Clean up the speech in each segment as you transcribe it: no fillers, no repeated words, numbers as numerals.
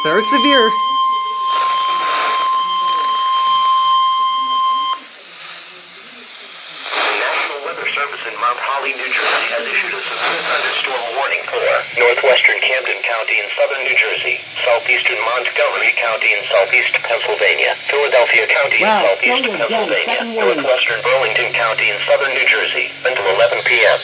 Third severe. Service in Mount Holly, New Jersey has issued a severe thunderstorm warning for northwestern Camden County in southern New Jersey, southeastern Montgomery County in southeast Pennsylvania, Philadelphia County in southeast Pennsylvania, northwestern Burlington County in southern New Jersey until 11 p.m.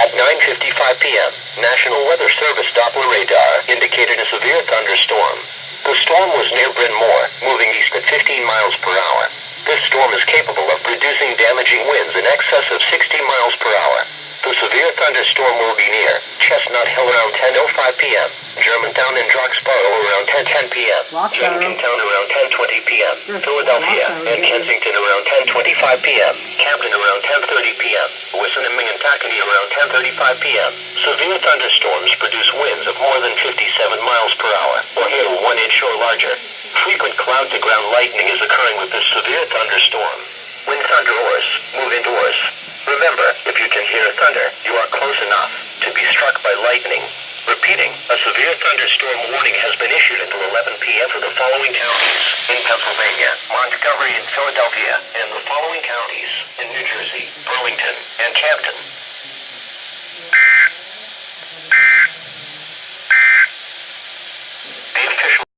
At 9:55 p.m., National Weather Service Doppler radar indicated a severe thunderstorm. The storm was near Bryn Mawr, moving east at 15 miles per hour. This storm is capable of producing damaging winds in excess of 60 miles per hour. The severe thunderstorm will be near Chestnut Hill around 10:05 p.m., Germantown and Roxborough around 10:10 p.m., Jenkintown around 10:20 p.m., Philadelphia and Kensington around 10:25 p.m., Camden around 10:30 p.m., Wissineming and Tacony around 10:35 p.m. Severe thunderstorms produce winds of more than 57 miles per hour, or hail 1 inch or larger. Frequent cloud-to-ground lightning is occurring with this severe thunderstorm. When thunder roars, move indoors. Remember, if you can hear thunder, you are close enough to be struck by lightning. Repeating, a severe thunderstorm warning has been issued until 11 p.m. for the following counties in Pennsylvania, Montgomery and Philadelphia, and the following counties in New Jersey, Burlington, and Camden.